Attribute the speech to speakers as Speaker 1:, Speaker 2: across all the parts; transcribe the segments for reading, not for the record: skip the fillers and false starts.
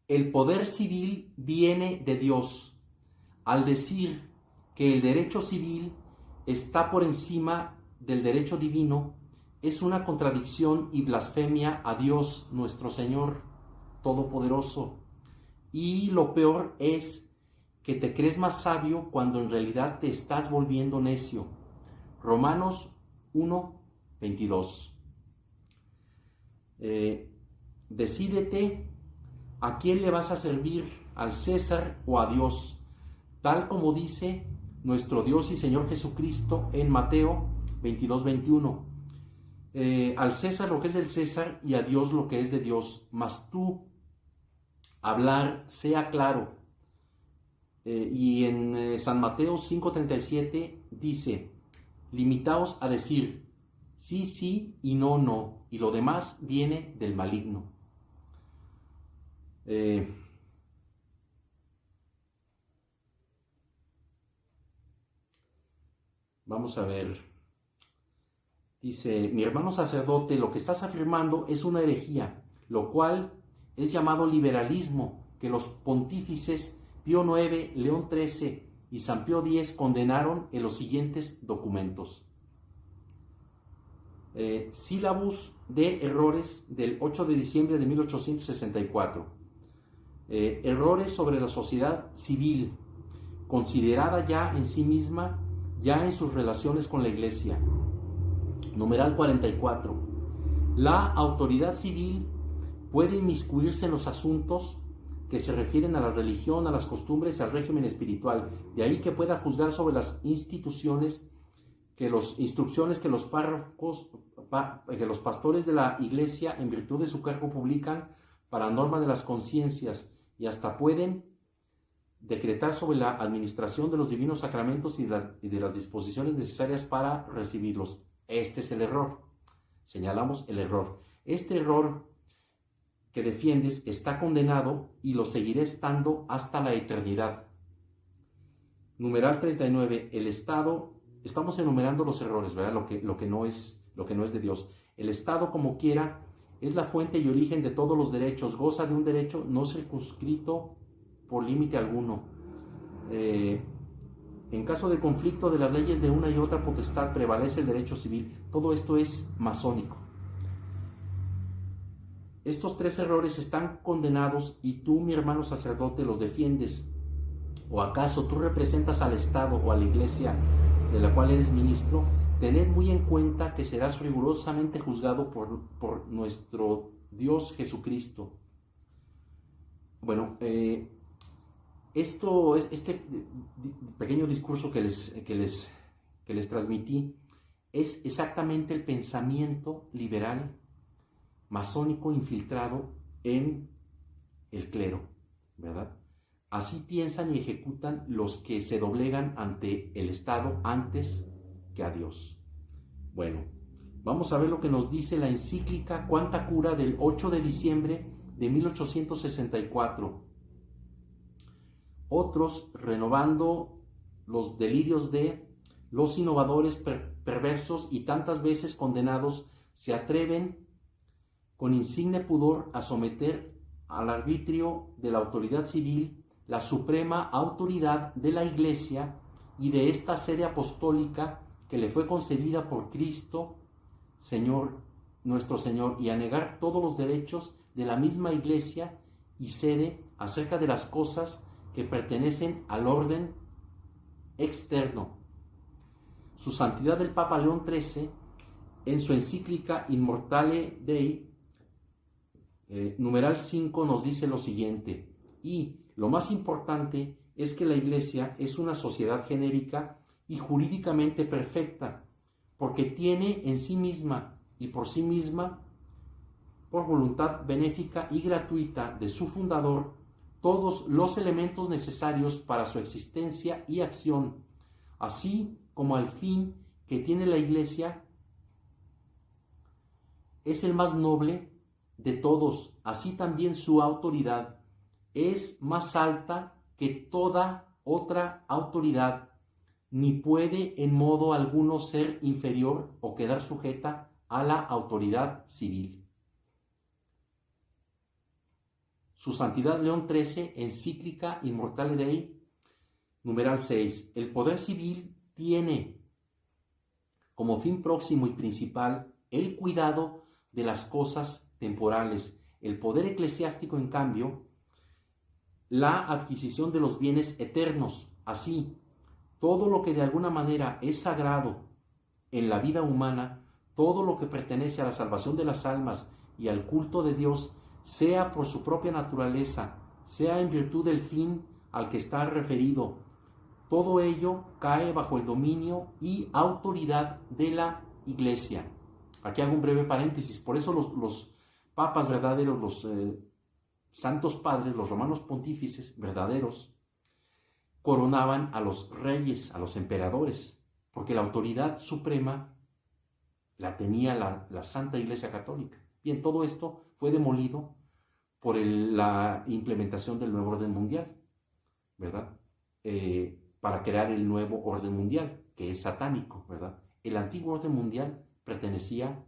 Speaker 1: El poder civil viene de Dios. Al decir que el derecho civil está por encima del derecho divino, es una contradicción y blasfemia a Dios nuestro Señor Todopoderoso. Y lo peor es que te crees más sabio cuando en realidad te estás volviendo necio. Romanos 1:22. Decídete a quién le vas a servir, al César o a Dios, tal como dice nuestro Dios y Señor Jesucristo en Mateo 22:21. Al César lo que es del César y a Dios lo que es de Dios. Mas tú, hablar sea claro. Y en San Mateo 5:37 dice: limitaos a decir sí, sí y no, no, y lo demás viene del maligno. Vamos a ver. Dice: mi hermano sacerdote, lo que estás afirmando es una herejía, lo cual es llamado liberalismo, que los pontífices Pío IX, León XIII y San Pío X condenaron en los siguientes documentos. Sílabus de errores del 8 de diciembre de 1864. Errores sobre la sociedad civil, considerada ya en sí misma, ya en sus relaciones con la Iglesia. Numeral 44. La autoridad civil puede inmiscuirse en los asuntos que se refieren a la religión, a las costumbres y al régimen espiritual. De ahí que pueda juzgar sobre las instrucciones que los párrocos, que los pastores de la Iglesia, en virtud de su cargo, publican para norma de las conciencias, y hasta pueden decretar sobre la administración de los divinos sacramentos y de las disposiciones necesarias para recibirlos. Este es el error. Señalamos el error. Este error que defiendes está condenado y lo seguirá estando hasta la eternidad. Numeral 39. El Estado, estamos enumerando los errores, ¿verdad? Lo que no es de Dios. El Estado, como quiera, es la fuente y origen de todos los derechos. Goza de un derecho no circunscrito por límite alguno. En caso de conflicto de las leyes de una y otra potestad, prevalece el derecho civil. Todo esto es masónico. Estos tres errores están condenados y tú, mi hermano sacerdote, los defiendes. ¿O acaso tú representas al Estado o a la Iglesia de la cual eres ministro? Tened muy en cuenta que serás rigurosamente juzgado por nuestro Dios Jesucristo. Bueno, este pequeño discurso que les transmití es exactamente el pensamiento liberal masónico infiltrado en el clero, ¿verdad? Así piensan y ejecutan los que se doblegan ante el Estado antes que a Dios. Bueno, vamos a ver lo que nos dice la encíclica Quanta Cura del 8 de diciembre de 1864. Otros, renovando los delirios de los innovadores perversos y tantas veces condenados, se atreven con insigne pudor a someter al arbitrio de la autoridad civil la suprema autoridad de la Iglesia y de esta sede apostólica que le fue concedida por Cristo, Señor, nuestro Señor, y a negar todos los derechos de la misma Iglesia y sede acerca de las cosas que pertenecen al orden externo. Su Santidad el Papa León XIII, en su encíclica Immortale Dei, numeral 5, nos dice lo siguiente: y lo más importante es que la Iglesia es una sociedad genérica y jurídicamente perfecta, porque tiene en sí misma y por sí misma, por voluntad benéfica y gratuita de su fundador, todos los elementos necesarios para su existencia y acción, así como el fin que tiene la Iglesia es el más noble de todos. Así también su autoridad es más alta que toda otra autoridad, ni puede en modo alguno ser inferior o quedar sujeta a la autoridad civil. Su Santidad León XIII, encíclica Immortale Dei, numeral 6. El poder civil tiene como fin próximo y principal el cuidado de las cosas temporales. El poder eclesiástico, en cambio, la adquisición de los bienes eternos. Así, todo lo que de alguna manera es sagrado en la vida humana, todo lo que pertenece a la salvación de las almas y al culto de Dios, sea por su propia naturaleza, sea en virtud del fin al que está referido, todo ello cae bajo el dominio y autoridad de la Iglesia. Aquí hago un breve paréntesis. Por eso los papas verdaderos, los santos padres, los romanos pontífices verdaderos, coronaban a los reyes, a los emperadores, porque la autoridad suprema la tenía la Santa Iglesia Católica. Bien, todo esto fue demolido por la implementación del nuevo orden mundial, ¿verdad? Para crear el nuevo orden mundial, que es satánico, ¿verdad? El antiguo orden mundial pertenecía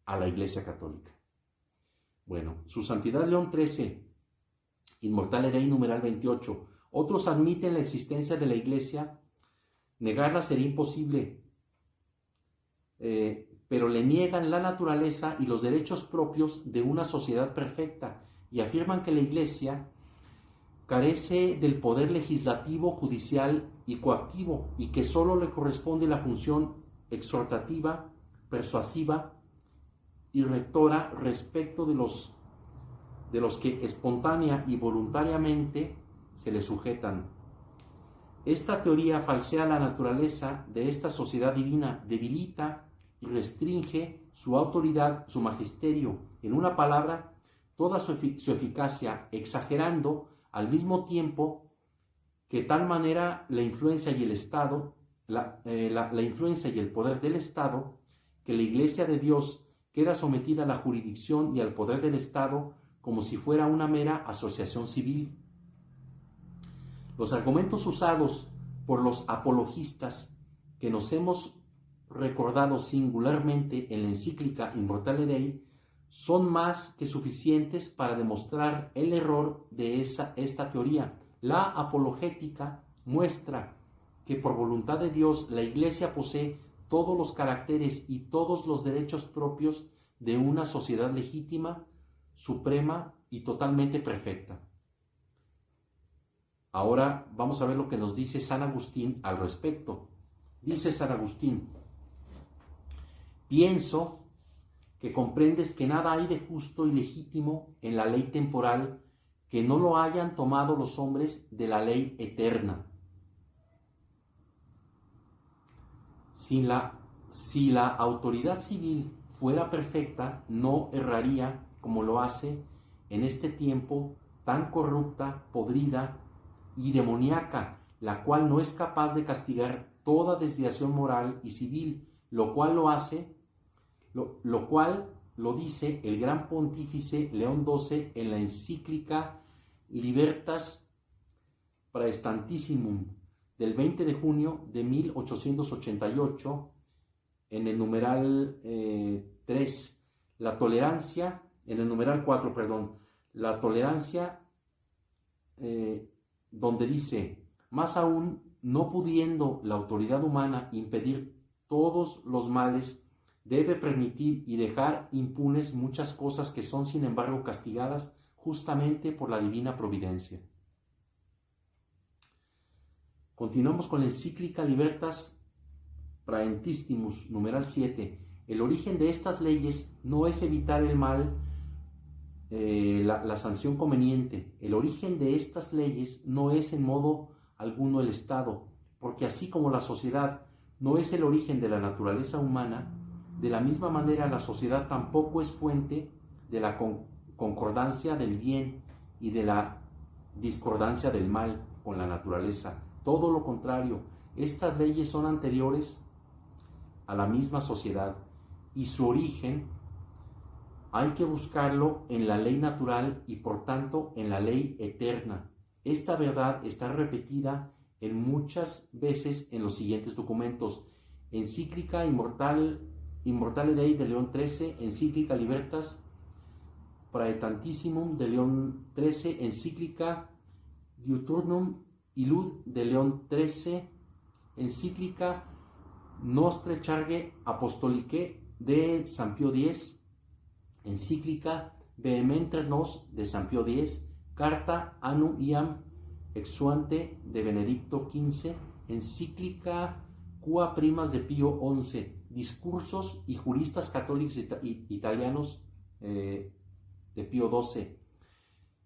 Speaker 1: a la Iglesia Católica. Bueno, Su Santidad León XIII, Immortale Dei, numeral 28. Otros admiten la existencia de la Iglesia, negarla sería imposible, pero le niegan la naturaleza y los derechos propios de una sociedad perfecta y afirman que la Iglesia carece del poder legislativo, judicial y coactivo y que solo le corresponde la función exhortativa, persuasiva y rectora respecto de los que espontánea y voluntariamente se le sujetan. Esta teoría falsea la naturaleza de esta sociedad divina, debilita y restringe su autoridad, su magisterio, en una palabra, toda su eficacia, exagerando al mismo tiempo que tal manera la influencia y el Estado, la influencia y el poder del Estado, que la Iglesia de Dios queda sometida a la jurisdicción y al poder del Estado como si fuera una mera asociación civil. Los argumentos usados por los apologistas que nos hemos recordado singularmente en la encíclica Immortale Dei son más que suficientes para demostrar el error de esta teoría. La apologética muestra que por voluntad de Dios la Iglesia posee todos los caracteres y todos los derechos propios de una sociedad legítima, suprema y totalmente perfecta. Ahora vamos a ver lo que nos dice San Agustín al respecto. Dice San Agustín: pienso que comprendes que nada hay de justo y legítimo en la ley temporal que no lo hayan tomado los hombres de la ley eterna. Si la autoridad civil fuera perfecta, no erraría como lo hace en este tiempo tan corrupta, podrida y demoníaca, la cual no es capaz de castigar toda desviación moral y civil, lo cual lo dice el gran pontífice León XII en la encíclica Libertas Praestantissimum del 20 de junio de 1888, en el numeral 3, la tolerancia, en el numeral 4, perdón, la tolerancia, donde dice: más aún, no pudiendo la autoridad humana impedir todos los males, debe permitir y dejar impunes muchas cosas que son sin embargo castigadas justamente por la divina providencia. Continuamos con la encíclica Libertas Praestantissimum, numeral 7. El origen de estas leyes no es evitar el mal, la sanción conveniente. El origen de estas leyes no es en modo alguno el Estado, porque así como la sociedad no es el origen de la naturaleza humana, de la misma manera la sociedad tampoco es fuente de la concordancia del bien y de la discordancia del mal con la naturaleza. Todo lo contrario, estas leyes son anteriores a la misma sociedad y su origen hay que buscarlo en la ley natural y por tanto en la ley eterna. Esta verdad está repetida en muchas veces en los siguientes documentos: encíclica Immortale Dei de León XIII, encíclica Libertas Praetantissimum de León XIII, encíclica Diuturnum Illud de León XIII, encíclica Nostre Charge Apostolicae de San Pío X, encíclica Vehementer Nos de San Pío X, Carta Annum Iam Exuante de Benedicto XV, encíclica Qua Primas de Pío XI, discursos y juristas católicos italianos de Pío XII.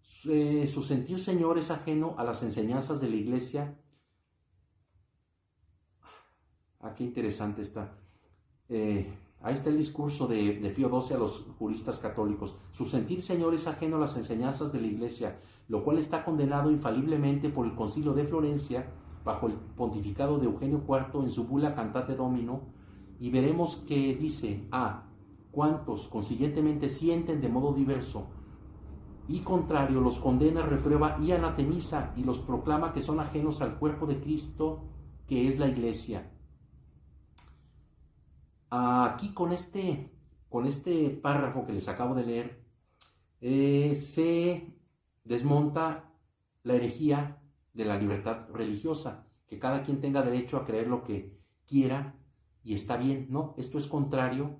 Speaker 1: Su sentir, Señor, es ajeno a las enseñanzas de la Iglesia. Qué interesante está. Ahí está el discurso de Pío XII a los juristas católicos. Su sentir, Señor, es ajeno a las enseñanzas de la Iglesia, lo cual está condenado infaliblemente por el Concilio de Florencia, bajo el pontificado de Eugenio IV en su bula Cantate Domino, y veremos que dice: cuantos consiguientemente sienten de modo diverso y contrario, los condena, reprueba y anatemiza, y los proclama que son ajenos al cuerpo de Cristo, que es la Iglesia. Aquí con este párrafo que les acabo de leer, se desmonta la herejía de la libertad religiosa, que cada quien tenga derecho a creer lo que quiera y está bien. No, esto es contrario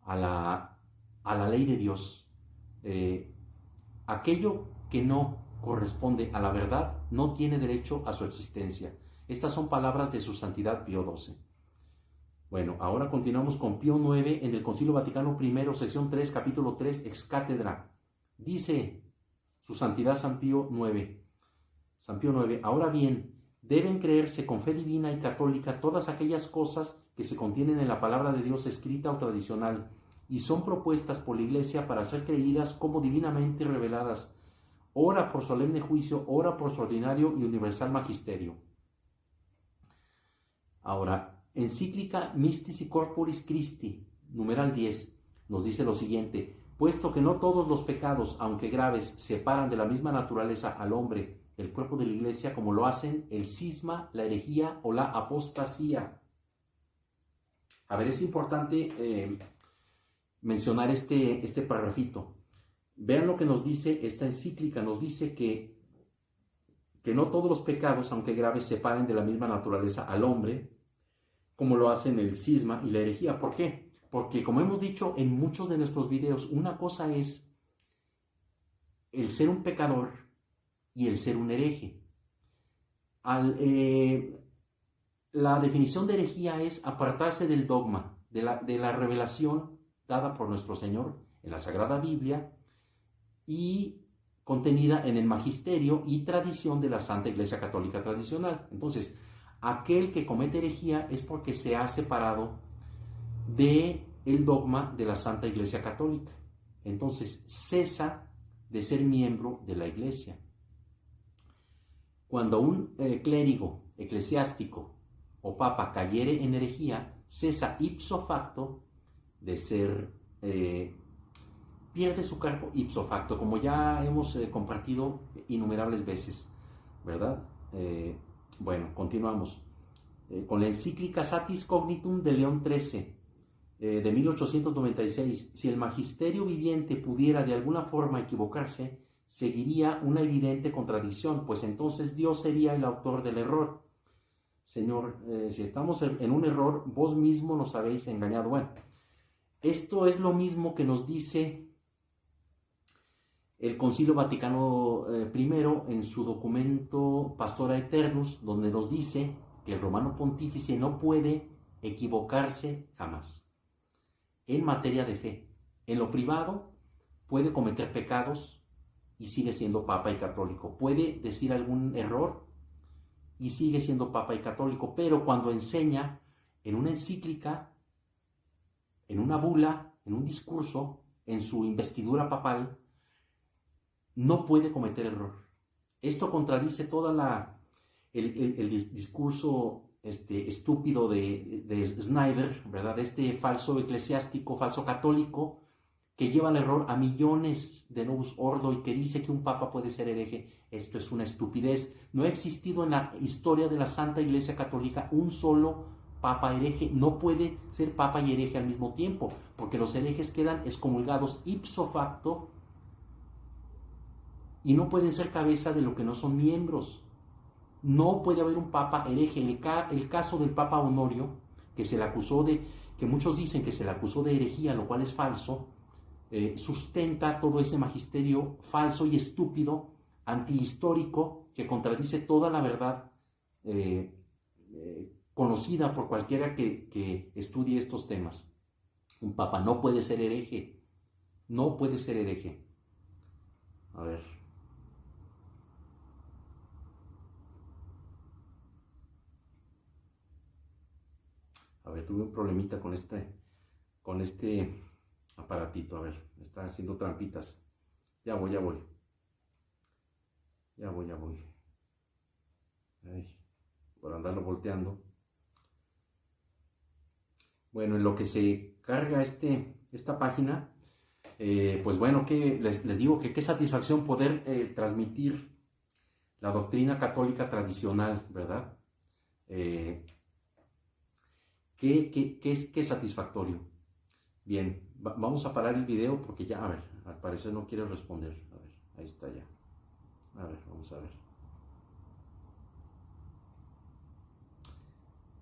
Speaker 1: a la ley de Dios. Aquello que no corresponde a la verdad no tiene derecho a su existencia. Estas son palabras de su santidad Pío XII. Bueno, ahora continuamos con Pío IX en el Concilio Vaticano I, sesión 3, capítulo 3, ex cátedra. Dice su santidad San Pío IX, ahora bien, deben creerse con fe divina y católica todas aquellas cosas que se contienen en la palabra de Dios escrita o tradicional, y son propuestas por la Iglesia para ser creídas como divinamente reveladas, ora por solemne juicio, ora por su ordinario y universal magisterio. Ahora, encíclica Mystici Corporis Christi, numeral 10, nos dice lo siguiente: puesto que no todos los pecados, aunque graves, separan de la misma naturaleza al hombre, el cuerpo de la Iglesia, como lo hacen el cisma, la herejía o la apostasía. A ver, es importante mencionar este parrafito. Vean lo que nos dice esta encíclica. Nos dice que no todos los pecados, aunque graves, separen de la misma naturaleza al hombre, como lo hacen el cisma y la herejía. ¿Por qué? Porque, como hemos dicho en muchos de nuestros videos, una cosa es el ser un pecador y el ser un hereje. La definición de herejía es apartarse del dogma, de la revelación dada por nuestro Señor en la Sagrada Biblia y contenida en el magisterio y tradición de la Santa Iglesia Católica tradicional. Entonces, aquel que comete herejía es porque se ha separado del dogma de la Santa Iglesia Católica. Entonces, cesa de ser miembro de la Iglesia. Cuando un clérigo, eclesiástico o papa cayere en herejía, cesa ipso facto de ser, pierde su cargo ipso facto, como ya hemos compartido innumerables veces, ¿verdad? Bueno, continuamos con la encíclica Satis Cognitum de León XIII, de 1896. Si el magisterio viviente pudiera de alguna forma equivocarse, seguiría una evidente contradicción, pues entonces Dios sería el autor del error. Señor, si estamos en un error, vos mismo nos habéis engañado. Bueno, esto es lo mismo que nos dice el Concilio Vaticano I en su documento Pastora Aeternus, donde nos dice que el romano pontífice no puede equivocarse jamás en materia de fe. En lo privado puede cometer pecados y sigue siendo papa y católico. Puede decir algún error y sigue siendo papa y católico, pero cuando enseña en una encíclica, en una bula, en un discurso, en su investidura papal, no puede cometer error. Esto contradice todo el discurso estúpido de Snyder, ¿verdad? Este falso eclesiástico, falso católico, que lleva al error a millones de novus ordo y que dice que un papa puede ser hereje. Esto es una estupidez. No ha existido en la historia de la Santa Iglesia Católica un solo papa hereje. No puede ser papa y hereje al mismo tiempo, porque los herejes quedan excomulgados ipso facto y no pueden ser cabeza de lo que no son miembros. No puede haber un papa hereje. El caso del Papa Honorio, que se le acusó que muchos dicen que se le acusó de herejía, lo cual es falso, sustenta todo ese magisterio falso y estúpido, antihistórico, que contradice toda la verdad conocida por cualquiera que estudie estos temas. Un papa no puede ser hereje, no puede ser hereje. A ver. A ver, tuve un problemita con este aparatito. A ver, me está haciendo trampitas. Ya voy. Ay, por andarlo volteando. Bueno, en lo que se carga esta página, pues bueno, que les digo que qué satisfacción poder transmitir la doctrina católica tradicional, ¿verdad? Qué satisfactorio. Bien, vamos a parar el video porque ya, a ver, al parecer no quiere responder. A ver, ahí está ya. A ver, vamos a ver.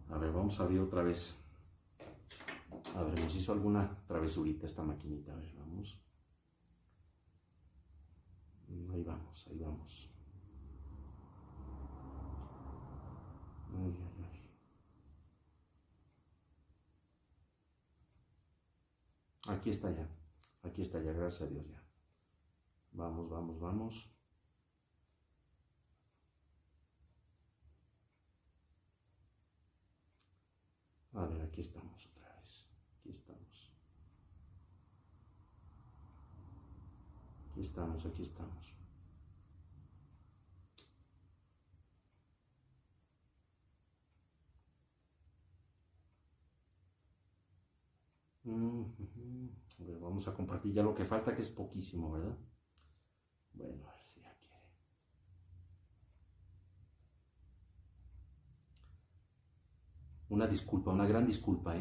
Speaker 1: A ver, vamos a abrir otra vez. A ver, nos hizo alguna travesurita esta maquinita. A ver, vamos. Ahí vamos. Ay. Aquí está ya, gracias a Dios ya. Vamos. A ver, aquí estamos otra vez, aquí estamos. A ver, vamos a compartir ya lo que falta, que es poquísimo, ¿verdad? Bueno, a ver si ya quiere. Una gran disculpa,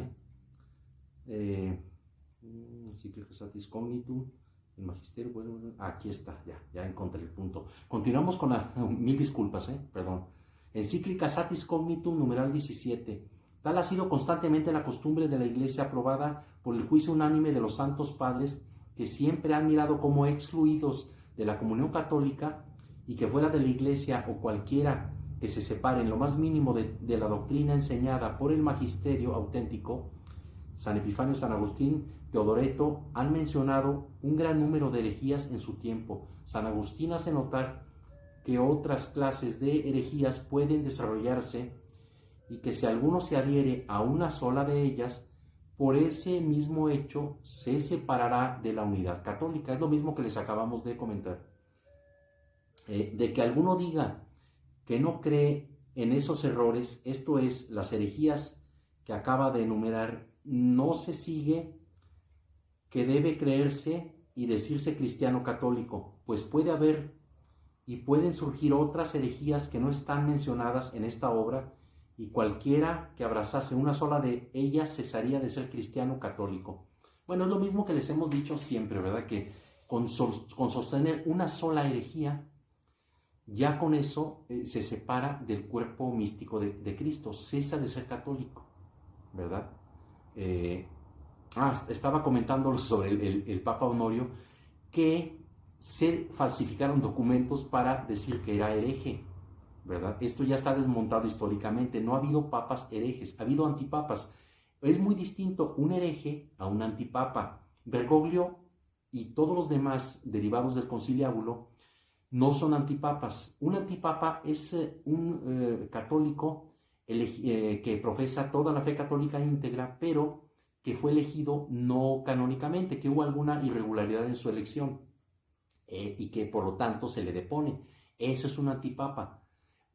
Speaker 1: Encíclica Satis Cognitum, el Magisterio, bueno, aquí está, ya encontré el punto. Continuamos con mil disculpas, perdón. Encíclica Satis Cognitum, numeral 17. Tal ha sido constantemente la costumbre de la Iglesia, aprobada por el juicio unánime de los santos padres, que siempre han mirado como excluidos de la comunión católica, y que fuera de la Iglesia o cualquiera que se separe en lo más mínimo de la doctrina enseñada por el magisterio auténtico, San Epifanio, San Agustín, Teodoreto, han mencionado un gran número de herejías en su tiempo. San Agustín hace notar que otras clases de herejías pueden desarrollarse, y que si alguno se adhiere a una sola de ellas, por ese mismo hecho se separará de la unidad católica. Es lo mismo que les acabamos de comentar. De que alguno diga que no cree en esos errores, esto es, las herejías que acaba de enumerar, no se sigue que debe creerse y decirse cristiano católico, pues puede haber y pueden surgir otras herejías que no están mencionadas en esta obra, y cualquiera que abrazase una sola de ellas cesaría de ser cristiano católico. Bueno, es lo mismo que les hemos dicho siempre, ¿verdad? Que con sostener una sola herejía, ya con eso se separa del cuerpo místico de Cristo, cesa de ser católico, ¿verdad? Estaba comentando sobre el Papa Honorio, que se falsificaron documentos para decir que era hereje, ¿verdad? Esto ya está desmontado históricamente. No ha habido papas herejes, ha habido antipapas. Es muy distinto un hereje a un antipapa. Bergoglio y todos los demás derivados del conciliábulo no son antipapas. Un antipapa es un católico que profesa toda la fe católica íntegra, pero que fue elegido no canónicamente, que hubo alguna irregularidad en su elección y que por lo tanto se le depone. Eso es un antipapa.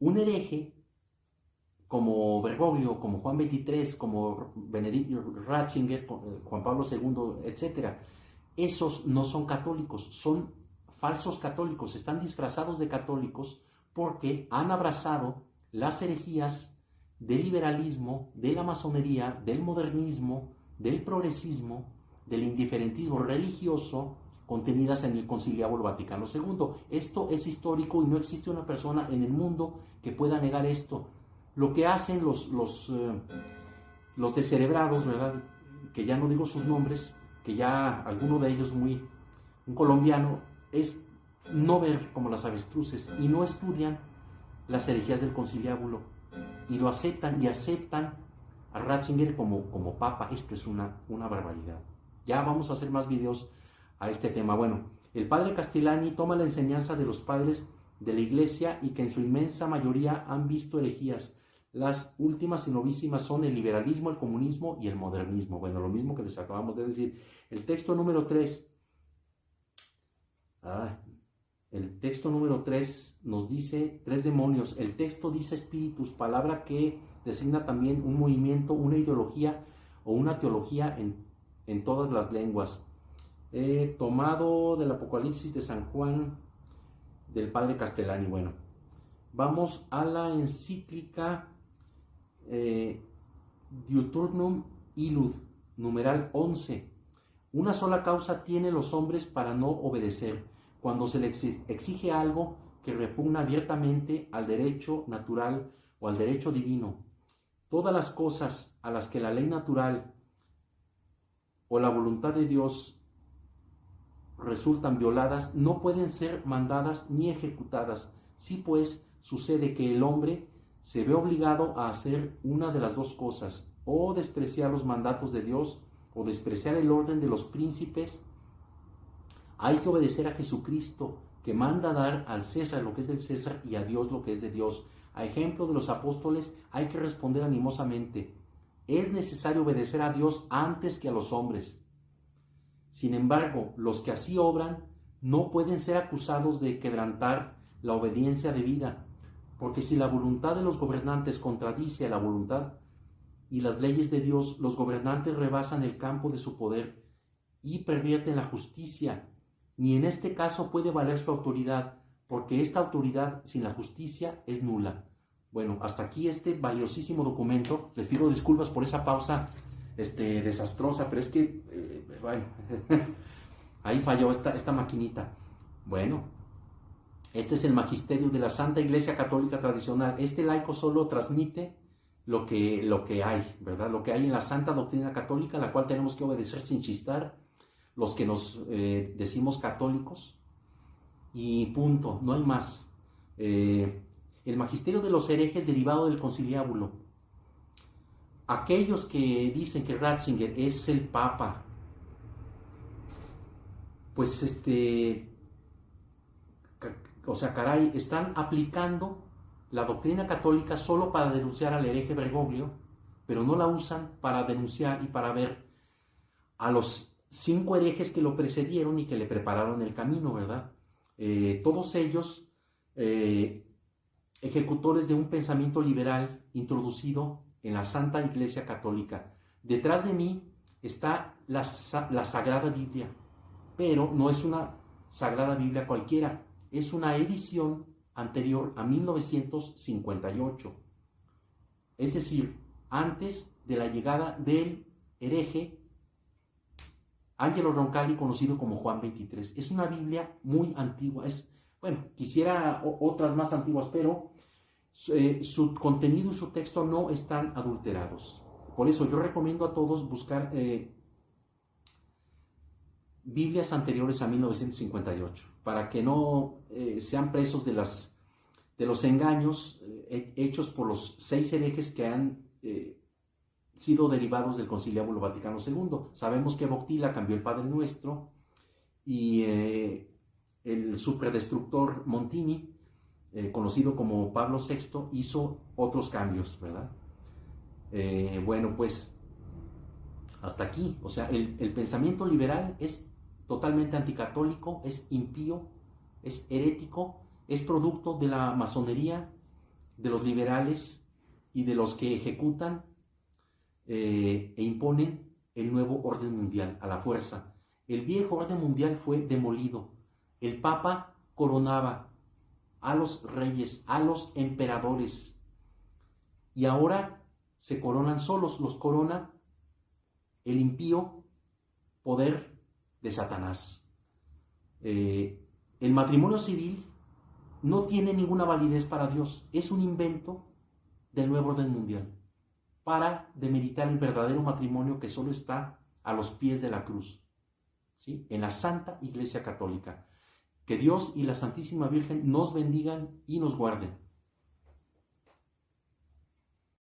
Speaker 1: Un hereje, como Bergoglio, como Juan XXIII, como Benedicto Ratzinger, Juan Pablo II, etc., esos no son católicos, son falsos católicos, están disfrazados de católicos porque han abrazado las herejías del liberalismo, de la masonería, del modernismo, del progresismo, del indiferentismo religioso, contenidas en el Conciliábulo Vaticano II. Esto es histórico y no existe una persona en el mundo que pueda negar esto. Lo que hacen los descerebrados, ¿verdad? Que ya no digo sus nombres, que ya alguno de ellos un colombiano, es no ver como las avestruces y no estudian las herejías del Conciliábulo y lo aceptan a Ratzinger como papa. Esto es una barbaridad. Ya vamos a hacer más videos a este tema. Bueno, el padre Castellani toma la enseñanza de los padres de la Iglesia y que en su inmensa mayoría han visto herejías. Las últimas y novísimas son el liberalismo, el comunismo y el modernismo. Bueno, lo mismo que les acabamos de decir. El texto número 3. El texto número 3 nos dice 3 demonios. El texto dice espíritus, palabra que designa también un movimiento, una ideología o una teología en todas las lenguas. Tomado del Apocalipsis de San Juan del padre Castellani. Bueno, vamos a la encíclica Diuturnum Illud, numeral 11. Una sola causa tienen los hombres para no obedecer, cuando se les exige algo que repugna abiertamente al derecho natural o al derecho divino. Todas las cosas a las que la ley natural o la voluntad de Dios resultan violadas no pueden ser mandadas ni ejecutadas. Sí, pues, sucede que el hombre se ve obligado a hacer una de las dos cosas, o despreciar los mandatos de Dios, o despreciar el orden de los príncipes. Hay que obedecer a Jesucristo, que manda dar al César lo que es del César y a Dios lo que es de Dios. A ejemplo de los apóstoles, hay que responder animosamente: es necesario obedecer a Dios antes que a los hombres. Sin embargo, los que así obran no pueden ser acusados de quebrantar la obediencia debida, porque si la voluntad de los gobernantes contradice a la voluntad y las leyes de Dios, los gobernantes rebasan el campo de su poder y pervierten la justicia. Ni en este caso puede valer su autoridad, porque esta autoridad sin la justicia es nula. Bueno, hasta aquí este valiosísimo documento. Les pido disculpas por esa pausa desastrosa, pero es que, bueno, ahí falló esta maquinita. Bueno, este es el magisterio de la Santa Iglesia Católica Tradicional. Este laico solo transmite lo que hay, ¿verdad? Lo que hay en la Santa Doctrina Católica, la cual tenemos que obedecer sin chistar, los que nos decimos católicos, y punto, no hay más. El magisterio de los herejes derivado del conciliábulo. Aquellos que dicen que Ratzinger es el Papa, pues caray, están aplicando la doctrina católica solo para denunciar al hereje Bergoglio, pero no la usan para denunciar y para ver a los 5 herejes que lo precedieron y que le prepararon el camino, ¿verdad? Todos ellos ejecutores de un pensamiento liberal introducido en la Santa Iglesia Católica. Detrás de mí está la Sagrada Biblia, pero no es una Sagrada Biblia cualquiera, es una edición anterior a 1958, es decir, antes de la llegada del hereje Angelo Roncalli, conocido como Juan 23. Es una Biblia muy antigua, quisiera otras más antiguas, pero su contenido y su texto no están adulterados. Por eso yo recomiendo a todos buscar Biblias anteriores a 1958, para que no sean presos de los engaños hechos por los 6 herejes que han sido derivados del Conciliábulo Vaticano II. Sabemos que Boctila cambió el Padre Nuestro y el superdestructor Montini, conocido como Pablo VI, hizo otros cambios, ¿verdad? Bueno, pues hasta aquí. O sea, el pensamiento liberal es totalmente anticatólico, es impío, es herético, es producto de la masonería, de los liberales y de los que ejecutan e imponen el nuevo orden mundial a la fuerza. El viejo orden mundial fue demolido. El Papa coronaba a los reyes, a los emperadores, y ahora se coronan solos, los corona el impío poder de Satanás. El matrimonio civil no tiene ninguna validez para Dios. Es un invento del nuevo orden mundial para demeritar el verdadero matrimonio que solo está a los pies de la cruz, ¿sí? En la Santa Iglesia Católica. Que Dios y la Santísima Virgen nos bendigan y nos guarden.